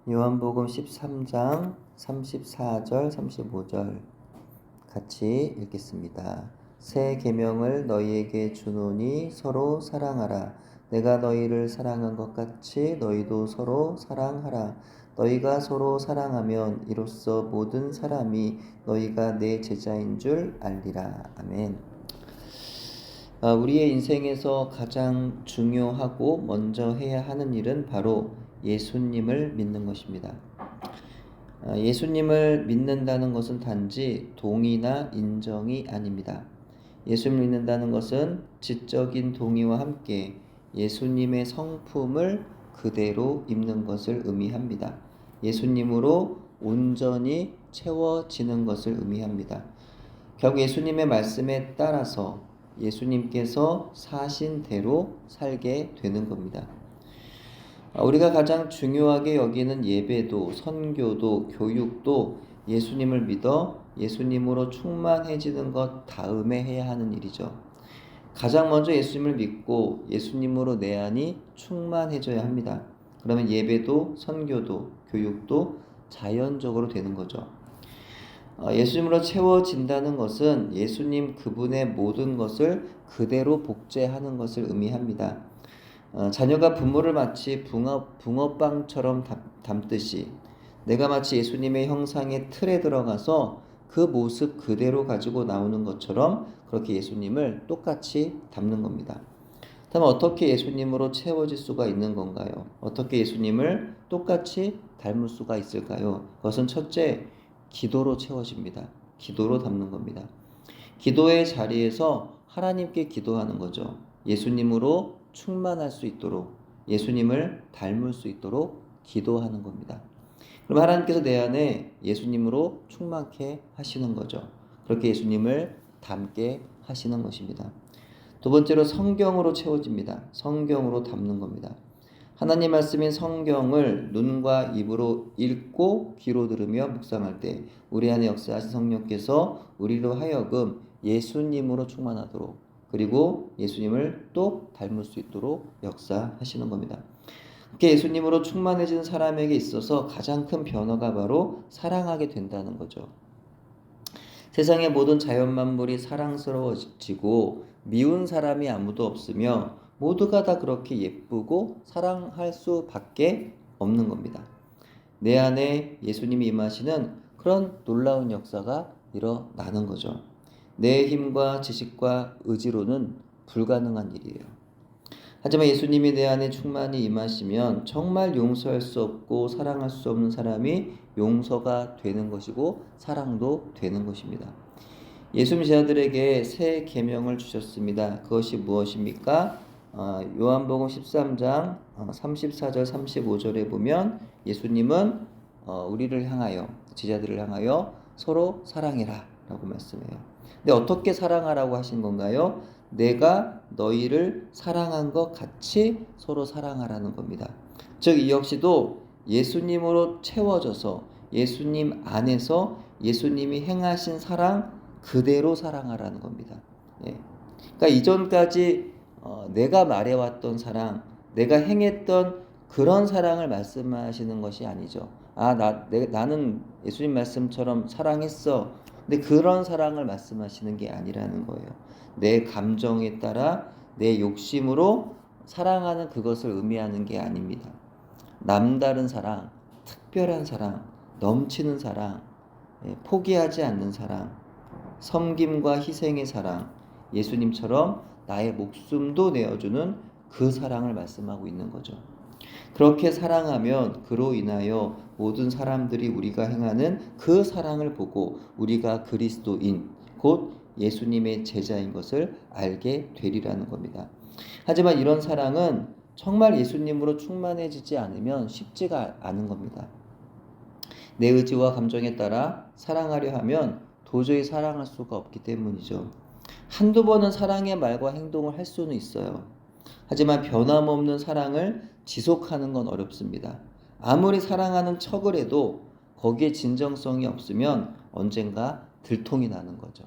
요한복음 13장 34절 35절 같이 읽겠습니다. 새 계명을 너희에게 주노니 서로 사랑하라. 내가 너희를 사랑한 것 같이 너희도 서로 사랑하라. 너희가 서로 사랑하면 이로써 모든 사람이 너희가 내 제자인 줄 알리라. 아멘. 우리의 인생에서 가장 중요하고 먼저 해야 하는 일은 바로 예수님을 믿는 것입니다. 예수님을 믿는다는 것은 단지 동의나 인정이 아닙니다. 예수님을 믿는다는 것은 지적인 동의와 함께 예수님의 성품을 그대로 입는 것을 의미합니다. 예수님으로 온전히 채워지는 것을 의미합니다. 결국 예수님의 말씀에 따라서 예수님께서 사신 대로 살게 되는 겁니다. 우리가 가장 중요하게 여기는 예배도, 선교도, 교육도 예수님을 믿어 예수님으로 충만해지는 것 다음에 해야 하는 일이죠. 가장 먼저 예수님을 믿고 예수님으로 내 안이 충만해져야 합니다. 그러면 예배도, 선교도, 교육도 자연적으로 되는 거죠. 예수님으로 채워진다는 것은 예수님 그분의 모든 것을 그대로 복제하는 것을 의미합니다. 자녀가 부모를 마치 붕어빵처럼 담듯이 내가 마치 예수님의 형상의 틀에 들어가서 그 모습 그대로 가지고 나오는 것처럼 그렇게 예수님을 똑같이 담는 겁니다. 그럼 어떻게 예수님으로 채워질 수가 있는 건가요? 어떻게 예수님을 똑같이 닮을 수가 있을까요? 그것은 첫째, 기도로 채워집니다. 기도로 담는 겁니다. 기도의 자리에서 하나님께 기도하는 거죠. 예수님으로 충만할 수 있도록, 예수님을 닮을 수 있도록 기도하는 겁니다. 그럼 하나님께서 내 안에 예수님으로 충만케 하시는 거죠. 그렇게 예수님을 닮게 하시는 것입니다. 두 번째로 성경으로 채워집니다. 성경으로 담는 겁니다. 하나님 말씀인 성경을 눈과 입으로 읽고 귀로 들으며 묵상할 때 우리 안에 역사하신 성령께서 우리로 하여금 예수님으로 충만하도록 그리고 예수님을 또 닮을 수 있도록 역사하시는 겁니다. 그렇게 예수님으로 충만해지는 사람에게 있어서 가장 큰 변화가 바로 사랑하게 된다는 거죠. 세상의 모든 자연 만물이 사랑스러워지고 미운 사람이 아무도 없으며 모두가 다 그렇게 예쁘고 사랑할 수밖에 없는 겁니다. 내 안에 예수님이 임하시는 그런 놀라운 역사가 일어나는 거죠. 내 힘과 지식과 의지로는 불가능한 일이에요. 하지만 예수님이 내 안에 충만히 임하시면 정말 용서할 수 없고 사랑할 수 없는 사람이 용서가 되는 것이고 사랑도 되는 것입니다. 예수님 제자들에게 새 계명을 주셨습니다. 그것이 무엇입니까? 요한복음 13장 34절 35절에 보면 예수님은 우리를 향하여 제자들을 향하여 서로 사랑해라 라고 말씀해요. 근데 어떻게 사랑하라고 하신 건가요? 내가 너희를 사랑한 것 같이 서로 사랑하라는 겁니다. 즉 이 역시도 예수님으로 채워져서 예수님 안에서 예수님이 행하신 사랑 그대로 사랑하라는 겁니다. 예. 그러니까 이전까지 내가 말해왔던 사랑, 내가 행했던 그런 사랑을 말씀하시는 것이 아니죠. 나는 예수님 말씀처럼 사랑했어. 근데 그런 사랑을 말씀하시는 게 아니라는 거예요. 내 감정에 따라 내 욕심으로 사랑하는 그것을 의미하는 게 아닙니다. 남다른 사랑, 특별한 사랑, 넘치는 사랑, 포기하지 않는 사랑, 섬김과 희생의 사랑, 예수님처럼 나의 목숨도 내어주는 그 사랑을 말씀하고 있는 거죠. 그렇게 사랑하면 그로 인하여 모든 사람들이 우리가 행하는 그 사랑을 보고 우리가 그리스도인, 곧 예수님의 제자인 것을 알게 되리라는 겁니다. 하지만 이런 사랑은 정말 예수님으로 충만해지지 않으면 쉽지가 않은 겁니다. 내 의지와 감정에 따라 사랑하려 하면 도저히 사랑할 수가 없기 때문이죠. 한두 번은 사랑의 말과 행동을 할 수는 있어요. 하지만 변함없는 사랑을 지속하는 건 어렵습니다. 아무리 사랑하는 척을 해도 거기에 진정성이 없으면 언젠가 들통이 나는 거죠.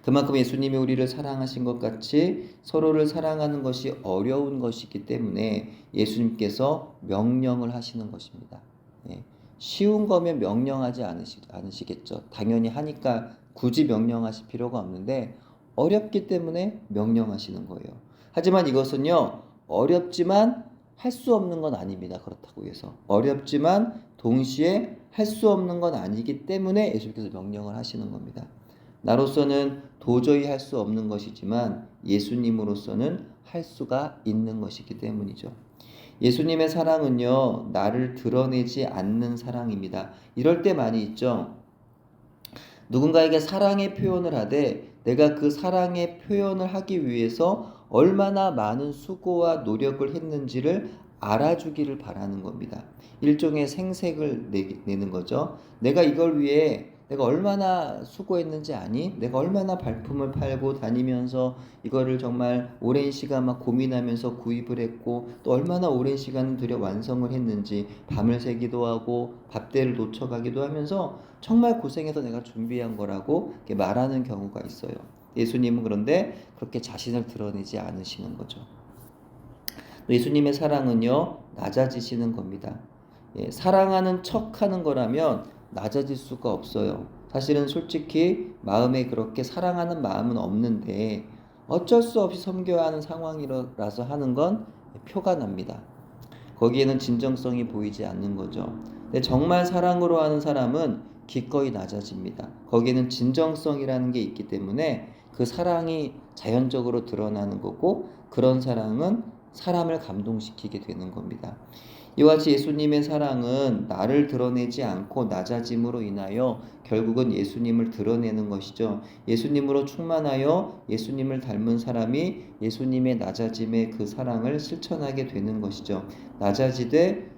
그만큼 예수님이 우리를 사랑하신 것 같이 서로를 사랑하는 것이 어려운 것이기 때문에 예수님께서 명령을 하시는 것입니다. 예. 쉬운 거면 명령하지 않으시겠죠. 당연히 하니까 굳이 명령하실 필요가 없는데 어렵기 때문에 명령하시는 거예요. 하지만 이것은요, 어렵지만 할 수 없는 건 아닙니다. 그렇다고 해서 어렵지만 동시에 할 수 없는 건 아니기 때문에 예수님께서 명령을 하시는 겁니다. 나로서는 도저히 할 수 없는 것이지만 예수님으로서는 할 수가 있는 것이기 때문이죠. 예수님의 사랑은요, 나를 드러내지 않는 사랑입니다. 이럴 때 많이 있죠. 누군가에게 사랑의 표현을 하되 내가 그 사랑의 표현을 하기 위해서 얼마나 많은 수고와 노력을 했는지를 알아주기를 바라는 겁니다. 일종의 생색을 내는 거죠. 내가 이걸 위해 내가 얼마나 수고했는지 아니? 내가 얼마나 발품을 팔고 다니면서 이거를 정말 오랜 시간 막 고민하면서 구입을 했고 또 얼마나 오랜 시간을 들여 완성을 했는지 밤을 새기도 하고 밥대를 놓쳐가기도 하면서 정말 고생해서 내가 준비한 거라고 이렇게 말하는 경우가 있어요. 예수님은 그런데 그렇게 자신을 드러내지 않으시는 거죠. 예수님의 사랑은요, 낮아지시는 겁니다. 예, 사랑하는 척 하는 거라면 낮아질 수가 없어요. 사실은 솔직히 마음에 그렇게 사랑하는 마음은 없는데 어쩔 수 없이 섬겨야 하는 상황이라서 하는 건 표가 납니다. 거기에는 진정성이 보이지 않는 거죠. 근데 정말 사랑으로 하는 사람은 기꺼이 낮아집니다. 거기에는 진정성이라는 게 있기 때문에 그 사랑이 자연적으로 드러나는 거고 그런 사랑은 사람을 감동시키게 되는 겁니다. 이와 같이 예수님의 사랑은 나를 드러내지 않고 낮아짐으로 인하여 결국은 예수님을 드러내는 것이죠. 예수님으로 충만하여 예수님을 닮은 사람이 예수님의 낮아짐의 그 사랑을 실천하게 되는 것이죠. 낮아지되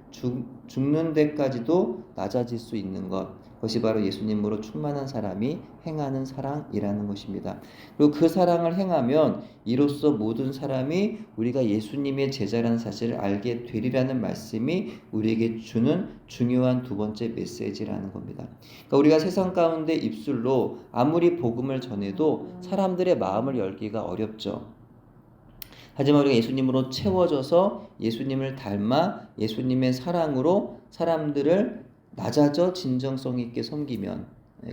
죽는 데까지도 낮아질 수 있는 것. 그것이 바로 예수님으로 충만한 사람이 행하는 사랑이라는 것입니다. 그리고 그 사랑을 행하면 이로써 모든 사람이 우리가 예수님의 제자라는 사실을 알게 되리라는 말씀이 우리에게 주는 중요한 두 번째 메시지라는 겁니다. 그러니까 우리가 세상 가운데 입술로 아무리 복음을 전해도 사람들의 마음을 열기가 어렵죠. 하지만 우리가 예수님으로 채워져서 예수님을 닮아 예수님의 사랑으로 사람들을 낮아져 진정성 있게 섬기면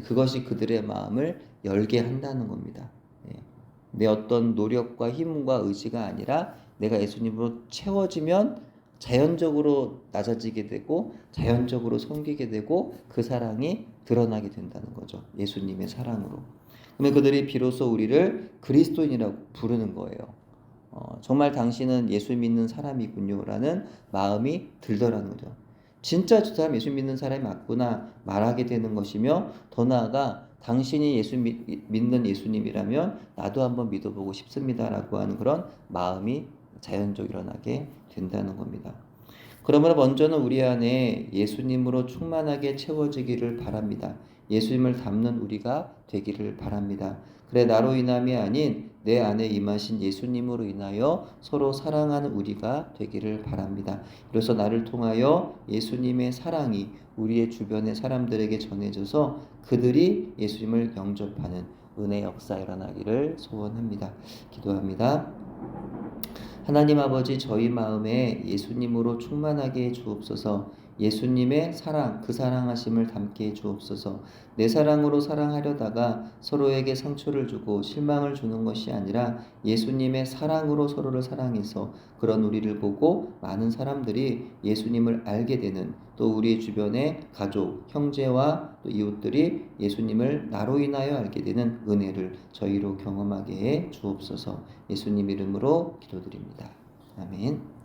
그것이 그들의 마음을 열게 한다는 겁니다. 내 어떤 노력과 힘과 의지가 아니라 내가 예수님으로 채워지면 자연적으로 낮아지게 되고 자연적으로 섬기게 되고 그 사랑이 드러나게 된다는 거죠. 예수님의 사랑으로. 그러면 그들이 비로소 우리를 그리스도인이라고 부르는 거예요. 정말 당신은 예수 믿는 사람이군요 라는 마음이 들더라는 거죠. 진짜 저 사람 예수 믿는 사람이 맞구나 말하게 되는 것이며 더 나아가 당신이 예수 믿는 예수님이라면 나도 한번 믿어보고 싶습니다라고 하는 그런 마음이 자연적으로 일어나게 된다는 겁니다. 그러므로 먼저는 우리 안에 예수님으로 충만하게 채워지기를 바랍니다. 예수님을 닮는 우리가 되기를 바랍니다. 그래 나로 인함이 아닌 내 안에 임하신 예수님으로 인하여 서로 사랑하는 우리가 되기를 바랍니다. 그래서 나를 통하여 예수님의 사랑이 우리의 주변의 사람들에게 전해져서 그들이 예수님을 영접하는 은혜 역사 일어나기를 소원합니다. 기도합니다. 하나님 아버지 저희 마음에 예수님으로 충만하게 해 주옵소서. 예수님의 사랑, 그 사랑하심을 담게 해 주옵소서. 내 사랑으로 사랑하려다가 서로에게 상처를 주고 실망을 주는 것이 아니라 예수님의 사랑으로 서로를 사랑해서 그런 우리를 보고 많은 사람들이 예수님을 알게 되는 또 우리 주변의 가족, 형제와 또 이웃들이 예수님을 나로 인하여 알게 되는 은혜를 저희로 경험하게 해 주옵소서. 예수님 이름으로 기도드립니다. 아멘.